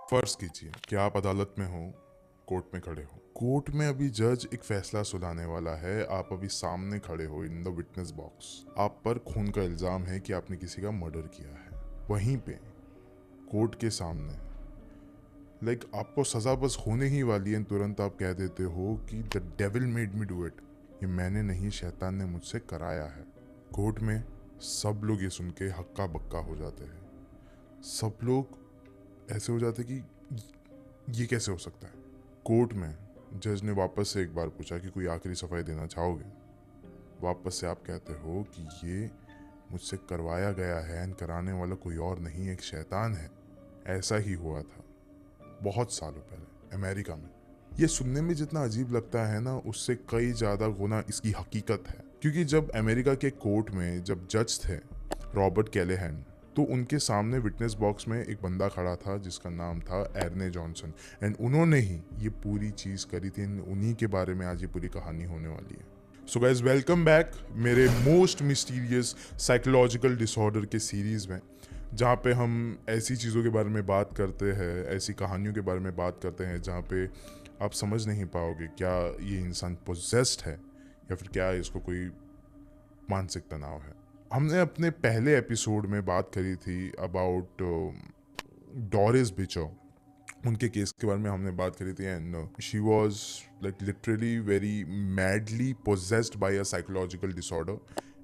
फर्ज कीजिए कि आप अदालत में हो, कोर्ट में खड़े हो। कोर्ट में अभी जज एक फैसला सुनाने वाला है। आप अभी सामने खड़े हो इन द विटनेस बॉक्स। आप पर खून का इल्जाम है कि आपने किसी का मर्डर किया है। वहीं पे कोर्ट के सामने आपको सजा बस होने ही वाली है, तुरंत आप कह देते हो कि the devil made me do it. ये मैंने नहीं, शैतान ने मुझसे कराया है। कोर्ट में सब लोग ये सुन के हक्का बक्का हो जाते हैं। सब लोग ऐसे हो जाते कि ये कैसे हो सकता है। कोर्ट में जज ने वापस से एक बार पूछा कि कोई आखिरी सफाई देना चाहोगे। वापस से आप कहते हो कि ये मुझसे करवाया गया है एंड कराने वाला कोई और नहीं, एक शैतान है। ऐसा ही हुआ था बहुत सालों पहले अमेरिका में। ये सुनने में जितना अजीब लगता है ना, उससे कई ज्यादा गुना इसकी हकीकत है। क्योंकि जब अमेरिका के कोर्ट में जब जज थे रॉबर्ट कैलेहन, तो उनके सामने विटनेस बॉक्स में एक बंदा खड़ा था जिसका नाम था एर्ने जॉनसन। एंड उन्होंने ही ये पूरी चीज करी थी। उन्हीं के बारे में आज ये पूरी कहानी होने वाली है। सो गाइज, वेलकम बैक मेरे मोस्ट मिस्टीरियस साइकोलॉजिकल डिसऑर्डर के सीरीज में, जहाँ पे हम ऐसी चीज़ों के बारे में बात करते हैं, ऐसी कहानियों के बारे में बात करते हैं जहाँ पे आप समझ नहीं पाओगे क्या ये इंसान पोजेस्ड है या फिर क्या इसको कोई मानसिक तनाव है। हमने अपने पहले एपिसोड में बात करी थी अबाउट डोरिस बिचो। उनके केस के बारे में हमने बात करी थी and she was literally very madly possessed by a psychological disorder.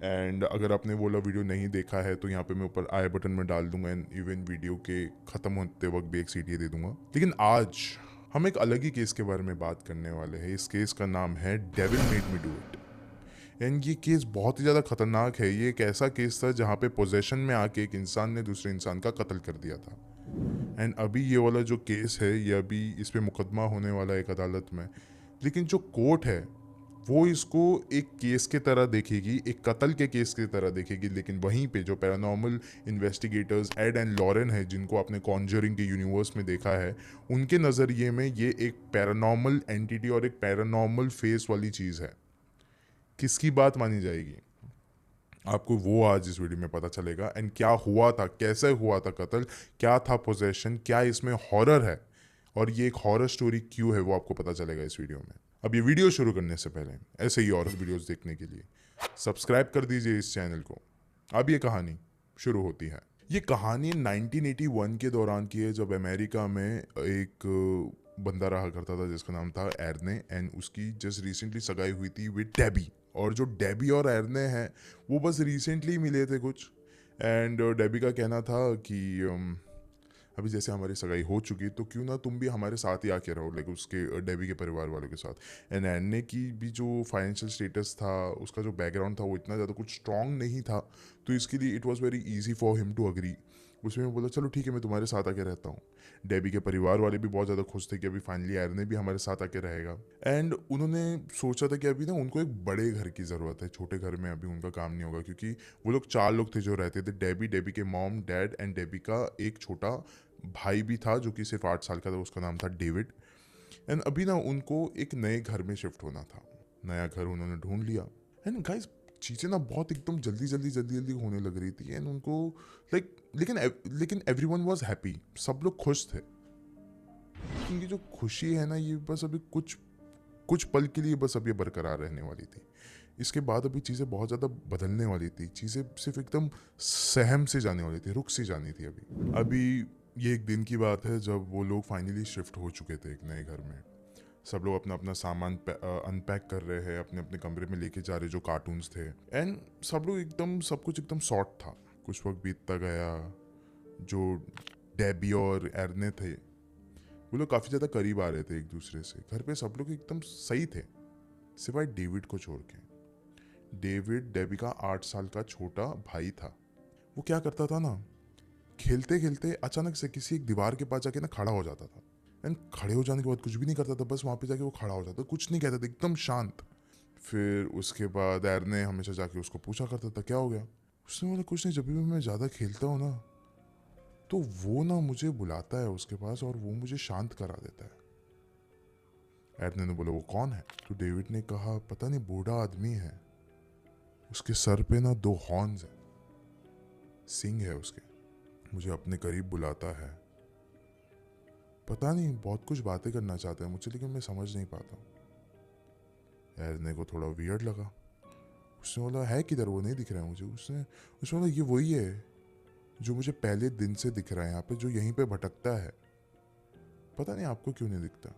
And अगर आपने वो वाला वीडियो नहीं देखा है तो यहाँ पे मैं ऊपर आई बटन में डाल दूंगा एंड इवन वीडियो के ख़त्म होते वक्त भी एक सीटी दे दूंगा। लेकिन आज हम एक अलग ही केस के बारे में बात करने वाले हैं। इस केस का नाम है devil made me do it. And ये केस बहुत ही ज़्यादा खतरनाक है। ये एक ऐसा केस था जहाँ पे पोजेशन में आके एक इंसान ने दूसरे इंसान का कत्ल कर दिया था। एंड अभी ये वाला जो केस है, ये अभी इस पे मुकदमा होने वाला है एक अदालत में। लेकिन जो कोर्ट है वो इसको एक केस के तरह देखेगी, एक कत्ल के केस की तरह देखेगी। लेकिन वहीं पे जो paranormal investigators Ed and Lorraine है, जिनको आपने कॉन्जरिंग के यूनिवर्स में देखा है, उनके नज़रिए में ये एक पैरानॉर्मल एंटिटी और एक पैरानॉर्मल फेस वाली चीज़ है। किसकी बात मानी जाएगी, आपको वो आज इस वीडियो में पता चलेगा। एंड क्या हुआ था, कैसे हुआ था कत्ल, क्या था पोजेशन, क्या इसमें हॉरर है और ये एक हॉरर स्टोरी क्यों है, वो आपको पता चलेगा इस वीडियो में। अब ये वीडियो शुरू करने से पहले ऐसे ही और वीडियोस देखने के लिए सब्सक्राइब कर दीजिए इस चैनल को। अब ये कहानी शुरू होती है। ये कहानी 1981 के दौरान की है, जब अमेरिका में एक बंदा रहा करता था जिसका नाम था एर्ने। एंड उसकी जस्ट रिसेंटली सगाई हुई थी विद डेबी। और जो डेबी और एर्ने हैं वो बस रिसेंटली मिले थे कुछ। एंड डेबी का कहना था कि अभी जैसे हमारी सगाई हो चुकी तो क्यों ना तुम भी हमारे साथ ही आके रहो, उसके डेबी के परिवार वालों के साथ। एंड एर्ने की भी जो फाइनेंशियल स्टेटस था, उसका जो बैकग्राउंड था, वो इतना ज़्यादा कुछ स्ट्रॉन्ग नहीं था। तो इसके लिए it was very easy for him to agree. उसमें वो बोला चलो ठीक है, मैं तुम्हारे साथ आके रहता हूँ। डेबी के परिवार वाले भी बहुत ज़्यादा खुश थे कि अभी फाइनली एर्ने भी हमारे साथ आके रहेगा। एंड उन्होंने सोचा था कि अभी ना उनको एक बड़े घर की ज़रूरत है, छोटे घर में अभी उनका काम नहीं होगा। क्योंकि वो लोग 4 लोग थे जो रहते थे, डेबी, डेबी के मॉम, डैड एंड डेबी का एक छोटा भाई भी था जो कि सिर्फ 8 साल का था, उसका नाम था डेविड। एंड अभी ना उनको एक नए घर में शिफ्ट होना था। नया घर उन्होंने ढूंढ लिया। एंड गाइस, चीज़ें ना बहुत एकदम जल्दी जल्दी जल्दी जल्दी होने लग रही थी। एंड उनको लेकिन एवरीवन वाज हैप्पी, सब लोग खुश थे। क्योंकि जो खुशी है ना, ये बस अभी कुछ कुछ पल के लिए बस अब ये बरकरार रहने वाली थी। इसके बाद अभी चीज़ें बहुत ज़्यादा बदलने वाली थी। चीज़ें सिर्फ एकदम सहम से जाने वाली थी, रुक से जानी थी। अभी ये एक दिन की बात है जब वो लोग फाइनली शिफ्ट हो चुके थे एक नए घर में। सब लोग अपना अपना सामान अनपैक कर रहे हैं, अपने अपने कमरे में लेके जा रहे जो कार्टून्स थे। एंड सब लोग एकदम, सब कुछ एकदम सॉर्ट था। कुछ वक्त बीतता गया। जो डेबी और एर्ने थे वो लोग काफ़ी ज़्यादा करीब आ रहे थे एक दूसरे से। घर पे सब लोग एकदम सही थे सिवाय डेविड को छोड़ के। डेविड डेबी का 8 साल का छोटा भाई था। वो क्या करता था ना, खेलते खेलते अचानक से किसी एक दीवार के पास जाके ना खड़ा हो जाता था। एंड खड़े हो जाने के बाद कुछ भी नहीं करता था, बस वहाँ पे जाके वो खड़ा हो जाता, कुछ नहीं कहता था, एकदम शांत। फिर उसके बाद एर ने हमेशा जाके उसको पूछा करता था क्या हो गया। उसने बोला कुछ नहीं, जब भी मैं ज़्यादा खेलता हूँ ना तो वो ना मुझे बुलाता है उसके पास और वो मुझे शांत करा देता है। एडने ने बोला वो कौन है। तो डेविड ने कहा पता नहीं, बूढ़ा आदमी है, उसके सर पे ना 2 हॉर्न्स है, सिंग है उसके, मुझे अपने करीब बुलाता है पता नहीं बहुत कुछ बातें करना चाहता है मुझसे, लेकिन मैं समझ नहीं पाता हूँ। एरने को थोड़ा वियर्ड लगा। उसने बोला है किधर, वो नहीं दिख रहा है मुझे। उसने उसने बोला ये वही है जो मुझे पहले दिन से दिख रहा है यहाँ पे, जो यहीं पे भटकता है। पता नहीं आपको क्यों नहीं दिखता।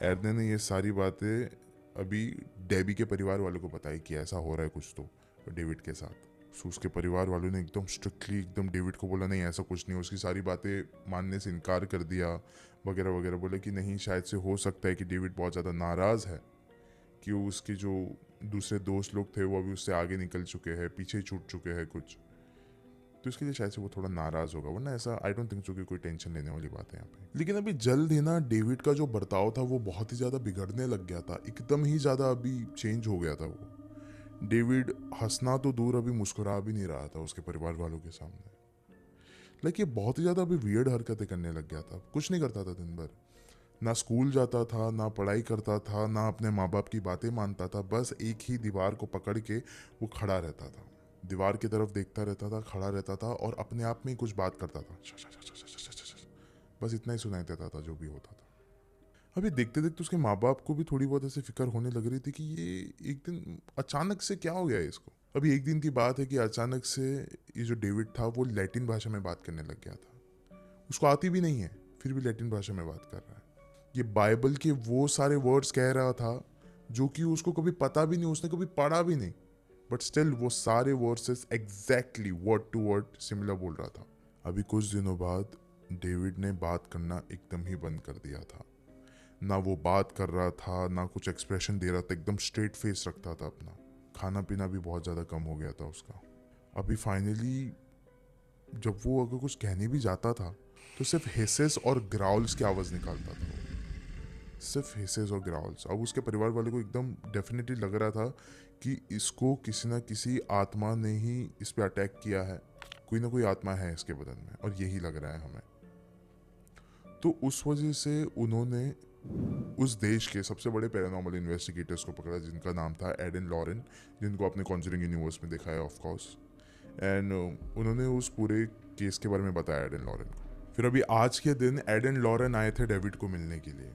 एरने ने ये सारी बातें अभी डेबी के परिवार वालों को बताई कि ऐसा हो रहा है कुछ तो डेविड के साथ। सो उसके परिवार वालों ने एकदम स्ट्रिक्टली एकदम डेविड को बोला नहीं ऐसा कुछ नहीं, उसकी सारी बातें मानने से इनकार कर दिया वगैरह वगैरह। बोले कि नहीं, शायद से हो सकता है कि डेविड बहुत ज़्यादा नाराज़ है कि उसके जो दूसरे दोस्त लोग थे वो अभी उससे आगे निकल चुके हैं, पीछे छूट चुके हैं कुछ, तो इसके लिए शायद से वो थोड़ा नाराज़ होगा। वरना ऐसा आई डोंट थिंक सो कि कोई टेंशन लेने वाली बात है यहाँ पे। लेकिन अभी जल्द ही ना डेविड का जो बर्ताव था वो बहुत ही ज़्यादा बिगड़ने लग गया था, एकदम ही ज़्यादा अभी चेंज हो गया था वो। डेविड हंसना तो दूर, अभी मुस्कुरा भी नहीं रहा था उसके परिवार वालों के सामने। लाइक ये बहुत ही ज़्यादा अभी वियर्ड हरकतें करने लग गया था। कुछ नहीं करता था दिन भर, ना स्कूल जाता था, ना पढ़ाई करता था, ना अपने माँ बाप की बातें मानता था। बस एक ही दीवार को पकड़ के वो खड़ा रहता था, दीवार की तरफ देखता रहता था, खड़ा रहता था और अपने आप में ही कुछ बात करता था। बस इतना ही सुनाई देता था जो भी होता था। अभी देखते देखते उसके माँ बाप को भी थोड़ी बहुत ऐसे फिक्र होने लग रही थी कि ये एक दिन अचानक से क्या हो गया है इसको। अभी एक दिन की बात है कि अचानक से ये जो डेविड था वो लैटिन भाषा में बात करने लग गया था। उसको आती भी नहीं है, फिर भी लैटिन भाषा में बात कर रहा है। ये बाइबल के वो सारे वर्ड्स कह रहा था जो कि उसको कभी पता भी नहीं, उसने कभी पढ़ा भी नहीं, बट स्टिल वो सारे verses exactly word to word similar बोल रहा था। अभी कुछ दिनों बाद डेविड ने बात करना एकदम ही बंद कर दिया था। ना वो बात कर रहा था, ना कुछ एक्सप्रेशन दे रहा था, एकदम स्ट्रेट फेस रखता था अपना। खाना पीना भी बहुत ज़्यादा कम हो गया था उसका। अभी फाइनली जब वो अगर कुछ कहने भी जाता था तो सिर्फ हिसेस और ग्राउल्स की आवाज़ निकालता था वो, सिर्फ हिसेस और ग्राउल्स। अब उसके परिवार वाले को एकदम डेफिनेटली लग रहा था कि इसको किसी ना किसी आत्मा ने ही इस पे अटैक किया है, कोई ना कोई आत्मा है इसके बदन में और यही लग रहा है हमें। तो उस वजह से उन्होंने उस देश के सबसे बड़े पैरानॉर्मल इन्वेस्टिगेटर्स को पकड़ा जिनका नाम था एडन लॉरेन, जिनको आपने कॉन्जरिंग यूनिवर्स में देखा है ऑफ कोर्स। एंड उन्होंने उस पूरे केस के बारे में बताया एडन लॉरेन को। फिर अभी आज के दिन एडन लॉरेन आए थे डेविड को मिलने के लिए।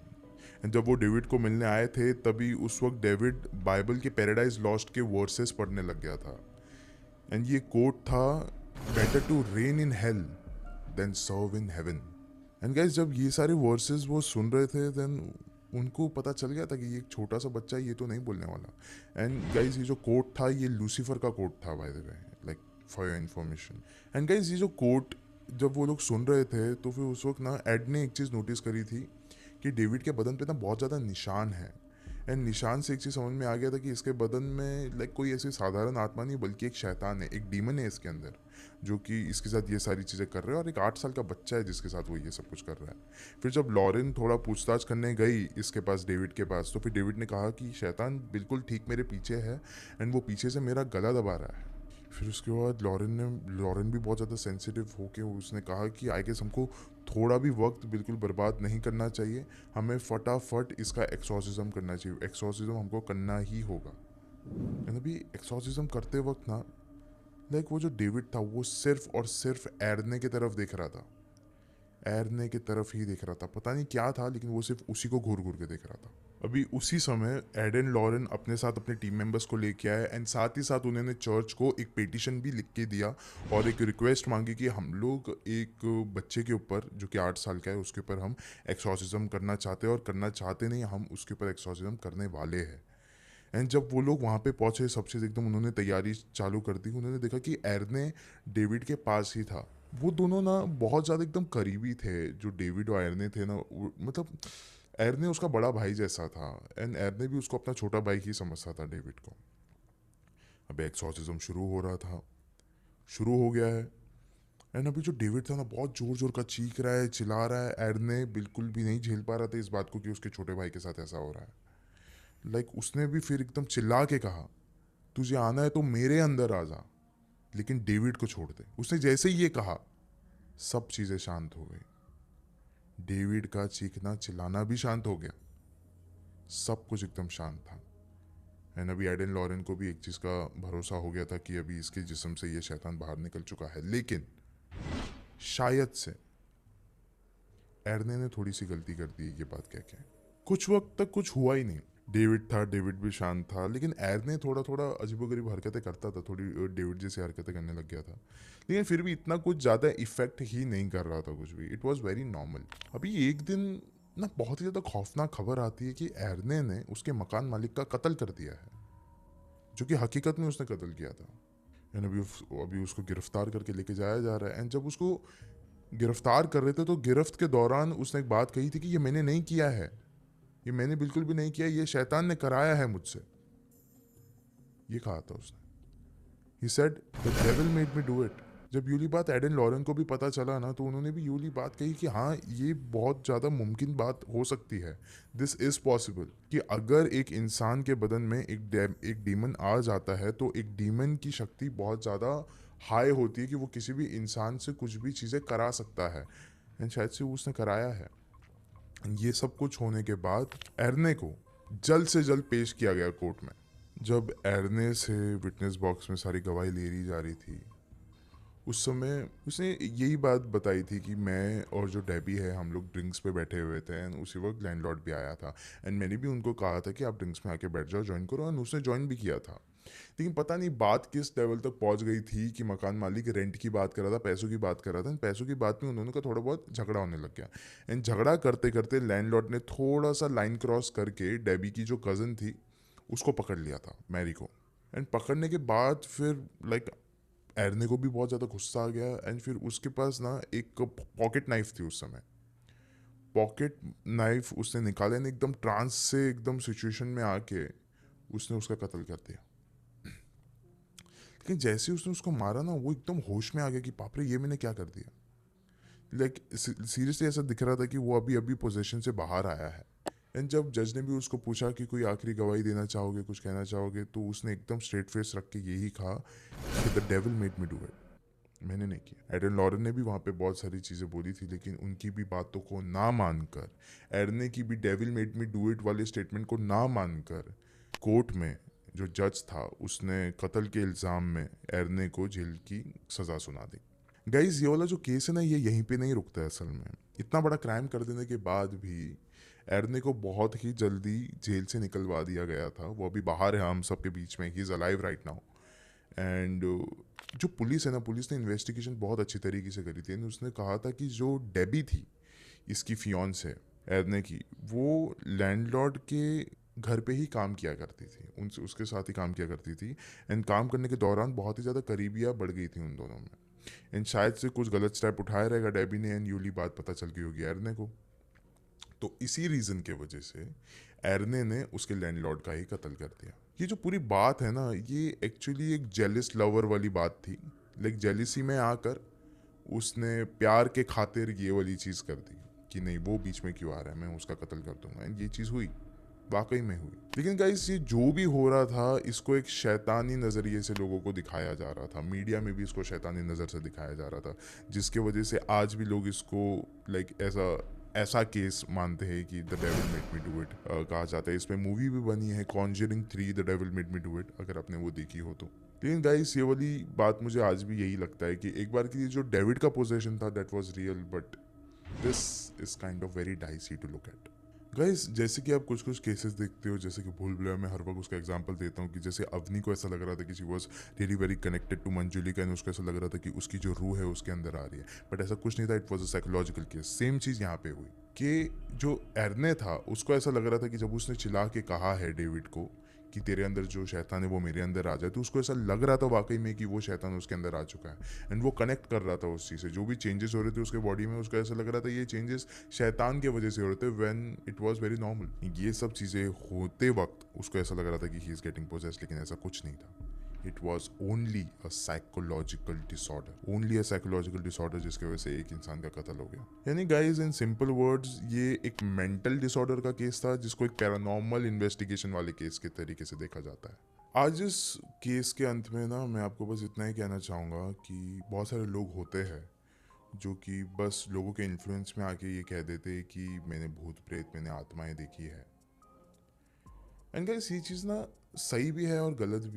एंड जब वो डेविड को मिलने आए थे तभी उस वक्त डेविड बाइबल के पैराडाइज लॉस्ट के वर्सेस पढ़ने लग गया था। एंड ये कोट था, better to reign in hell than serve in heaven. And guys जब ये सारे वर्सेस वो सुन रहे थे देन उनको पता चल गया था कि ये एक छोटा सा बच्चा ये तो नहीं बोलने वाला। एंड गाइस ये जो कोट था ये लूसीफर का कोट था by the way, like for your information. And guys ये जो कोट जब वो लोग सुन रहे थे तो फिर उस वक्त ना एड ने एक चीज़ नोटिस करी थी कि डेविड के बदन पे ना बहुत ज़्यादा निशान है। एंड निशान से एक चीज़ समझ में आ गया था कि इसके बदन में लाइक कोई ऐसी साधारण आत्मा नहीं बल्कि एक शैतान है, एक डीमन है इसके अंदर जो कि इसके साथ ये सारी चीज़ें कर रहा है, और एक 8 साल का बच्चा है जिसके साथ वो ये सब कुछ कर रहा है। फिर जब लॉरेन थोड़ा पूछताछ करने गई इसके पास, डेविड के पास, तो फिर डेविड ने कहा कि शैतान बिल्कुल ठीक मेरे पीछे है एंड वो पीछे से मेरा गला दबा रहा है। फिर उसके बाद लॉरेन भी बहुत ज़्यादा सेंसिटिव होके उसने कहा कि आई गेस हमको थोड़ा भी वक्त बिल्कुल बर्बाद नहीं करना चाहिए, हमें फटाफट इसका एक्सॉर्सिज्म करना चाहिए, एक्सॉर्सिज्म हमको करना ही होगा। एंड अभी एक्सॉर्सिज्म करते वक्त ना लाइक वो जो डेविड था वो सिर्फ और सिर्फ एरने की तरफ देख रहा था, एरने की तरफ ही देख रहा था। पता नहीं क्या था लेकिन वो सिर्फ उसी को घूर घूर के देख रहा था। अभी उसी समय एडन लॉरेन अपने साथ अपने टीम मेंबर्स को लेके आए एंड साथ ही साथ उन्होंने चर्च को एक पिटीशन भी लिख के दिया और एक रिक्वेस्ट मांगी कि हम लोग एक बच्चे के ऊपर जो कि 8 साल का है उसके ऊपर हम एक्सॉर्सिज्म करना चाहते हैं, और करना चाहते नहीं, हम उसके ऊपर एक्सॉर्सिज्म करने वाले हैं। एंड जब वो लोग वहाँ पे पहुँचे सब चीज़ एकदम उन्होंने तैयारी चालू कर दी। उन्होंने देखा कि एरने डेविड के पास ही था। वो दोनों ना बहुत ज़्यादा एकदम करीबी थे, जो डेविड और एरने थे ना, मतलब एरने उसका बड़ा भाई जैसा था एंड एरने भी उसको अपना छोटा भाई ही समझता था डेविड को। अब एक्सॉर्सिज्म शुरू हो रहा था, शुरू हो गया है। एंड अभी जो डेविड था ना बहुत ज़ोर ज़ोर का चीख रहा है, चिल्ला रहा है। एरने बिल्कुल भी नहीं झेल पा रहा था इस बात को कि उसके छोटे भाई के साथ ऐसा हो रहा है। लाइक उसने भी फिर एकदम चिल्ला के कहा, तुझे आना है तो मेरे अंदर आ जा, लेकिन डेविड को छोड़ दे। उसने जैसे ही ये कहा सब चीज़ें शांत हो गई। डेविड का चीखना चिल्लाना भी शांत हो गया, सब कुछ एकदम शांत था। एंड अभी एडन लॉरेन को भी एक चीज़ का भरोसा हो गया था कि अभी इसके जिस्म से ये शैतान बाहर निकल चुका है। लेकिन शायद से एरने ने थोड़ी सी गलती कर दी ये बात कह के। कुछ वक्त तक कुछ हुआ ही नहीं। डेविड था, डेविड भी शांत था, लेकिन एरने थोड़ा थोड़ा अजीबोगरीब हरकतें करता था, थोड़ी डेविड जैसी हरकतें करने लग गया था, लेकिन फिर भी इतना कुछ ज़्यादा इफेक्ट ही नहीं कर रहा था कुछ भी। It was very normal. अभी एक दिन ना बहुत ही ज़्यादा खौफनाक खबर आती है कि एरने ने उसके मकान मालिक का कत्ल कर दिया है, जो कि हकीकत में उसने कत्ल किया था। एंड अभी उसको गिरफ्तार करके लेके जाया जा रहा है। एंड जब उसको गिरफ्तार कर रहे थे तो गिरफ्त के दौरान उसने एक बात कही थी कि ये मैंने नहीं किया है, ये मैंने बिल्कुल भी नहीं किया, ये शैतान ने कराया है मुझसे। ये कहा था उसने। He said the devil made me do it. जब यूली बात एडन लॉरेन को भी पता चला ना, तो उन्होंने भी यूली बात कही कि हाँ, ये बहुत ज़्यादा मुमकिन बात हो सकती है, दिस इज़ पॉसिबल, कि अगर एक इंसान के बदन में एक डीमन आ जाता है तो एक डीमन की शक्ति बहुत ज़्यादा हाई होती है कि वो किसी भी इंसान से कुछ भी चीज़ें करा सकता है। एंड शायद से उसने कराया है। ये सब कुछ होने के बाद एरने को जल्द से जल्द पेश किया गया कोर्ट में। जब एरने से विटनेस बॉक्स में सारी गवाही ले ली जा रही थी, उस समय उसने यही बात बताई थी कि मैं और जो डेबी है हम लोग ड्रिंक्स पे बैठे हुए थे, एंड उसी वक्त लैंडलॉर्ड भी आया था, एंड मैंने भी उनको कहा था कि आप ड्रिंक्स में आके बैठ जाओ, ज्वाइन करो, एंड उसने ज्वाइन भी किया था। लेकिन पता नहीं बात किस लेवल तक पहुंच गई थी कि मकान मालिक रेंट की बात कर रहा था, पैसों की बात कर रहा था, पैसों की बात में उन्होंने का थोड़ा बहुत झगड़ा होने लग गया। एंड झगड़ा करते करते लैंडलॉर्ड ने थोड़ा सा लाइन क्रॉस करके डेबी की जो कज़न थी उसको पकड़ लिया था, मैरी को। एंड पकड़ने के बाद फिर लाइक एरने को भी बहुत ज़्यादा गुस्सा आ गया। एंड फिर उसके पास ना एक पॉकेट नाइफ थी उस समय। पॉकेट नाइफ उसने निकाले ने एकदम ट्रांस से एकदम सिचुएशन में आके उसने उसका कत्ल कर दिया। लेकिन जैसे उसने उसको मारा ना, वो एकदम होश में आ गया कि बाप रे, ये मैंने क्या कर दिया। लाइक सीरियसली ऐसा दिख रहा था कि वो अभी अभी पोजीशन से बाहर आया है। एंड जब जज ने भी उसको पूछा कि कोई आखिरी गवाही देना चाहोगे, कुछ कहना चाहोगे, तो उसने एकदम स्ट्रेट फेस रख के यही कहा कि the devil made me do it, मैंने नहीं किया। एडन लॉरेन ने भी वहाँ पे बहुत सारी चीज़ें बोली थी, लेकिन उनकी भी बातों को ना मानकर, एरने की भी devil made me do it वाले स्टेटमेंट को ना मानकर, कोर्ट में जो जज था उसने कत्ल के इल्ज़ाम में एरने को जेल की सज़ा सुना दी। गाइज, ये वाला जो केस है ना, ये यहीं पे नहीं रुकता है। असल में इतना बड़ा क्राइम कर देने के बाद भी एरने को बहुत ही जल्दी जेल से निकलवा दिया गया था। वो अभी बाहर है हम सब के बीच में, he is alive right now. And जो पुलिस है ना, पुलिस ने इन्वेस्टिगेशन बहुत अच्छी तरीके से करी थी। उसने कहा था कि जो डेबी थी, इसकी फियोन्स है एरने की, वो लैंडलॉर्ड के घर पे ही काम किया करती थी, उनसे उसके साथ ही काम किया करती थी। एंड काम करने के दौरान बहुत ही ज़्यादा करीबियाँ बढ़ गई थी उन दोनों में। एंड शायद से कुछ गलत स्टेप उठाया रहेगा डेबी ने, एंड यूली बात पता चल गई होगी एरने को। तो इसी रीज़न के वजह से एरने ने उसके लैंडलॉर्ड का ही कत्ल कर दिया। ये जो पूरी बात है ना, ये एक्चुअली एक जेलिस लवर वाली बात थी। लाइक जेलिसी में आकर उसने प्यार के खातिर ये वाली चीज़ कर दी कि नहीं, वो बीच में क्यों आ रहा है, मैं उसका कत्ल कर दूंगा। एंड ये चीज़ हुई, वाकई में हुई। लेकिन गाइस, ये जो भी हो रहा था, इसको एक शैतानी नज़रिए से लोगों को दिखाया जा रहा था। मीडिया में भी इसको शैतानी नज़र से दिखाया जा रहा था, जिसके वजह से आज भी लोग इसको लाइक ऐसा केस मानते हैं कि the devil made me do it कहा जाता है। इसमें मूवी भी बनी है, Conjuring 3 the devil made me do it, अगर आपने वो देखी हो तो। लेकिन गाइस, ये वाली बात मुझे आज भी यही लगता है कि एक बार की जो डेविड का पोजेशन था, that was real, but this is kind of very dicey to look at. Guys, जैसे कि आप कुछ कुछ केसेस देखते हो, जैसे कि भूल भुलैया में हर वक्त उसका एग्जांपल देता हूँ कि जैसे अवनी को ऐसा लग रहा था कि she was really very connected to Manjulika, and उसको ऐसा लग रहा था कि उसकी जो रूह है उसके अंदर आ रही है, बट ऐसा कुछ नहीं था। It was a psychological case. Same चीज़ यहाँ पे हुई कि जो एरने था उसको ऐसा लग रहा था कि जब उसने चिल्ला के कहा है डेविड को कि तेरे अंदर जो शैतान है वो मेरे अंदर आ जाए, तो उसको ऐसा लग रहा था वाकई में कि वो शैतान उसके अंदर आ चुका है। एंड वो कनेक्ट कर रहा था उस चीज़ से। जो भी चेंजेस हो रहे थे उसके बॉडी में, उसको ऐसा लग रहा था ये चेंजेस शैतान की वजह से हो रहे थे, when it was very normal. ये सब चीज़ें होते वक्त उसको ऐसा लग रहा था कि ही इज़ गेटिंग पोजेस्ड, लेकिन ऐसा कुछ नहीं था। It was only a psychological disorder, only a psychological disorder, जिसकी वजह से एक इंसान का कत्ल हो गया। यानी गाइज, इन सिंपल वर्ड्स, ये एक मेंटल डिसऑर्डर का केस था, जिसको एक पैरानॉर्मल इन्वेस्टिगेशन वाले केस के तरीके से देखा जाता है। आज इस केस के अंत में ना, मैं आपको बस इतना ही कहना चाहूँगा कि बहुत सारे लोग होते हैं जो कि बस लोगों के इन्फ्लुएंस में आके ये कह देते हैं कि मैंने भूत प्रेत, मैंने आत्माएं देखी है। एंड गाइस, ये चीज़ ना सही भी है और गलत भी।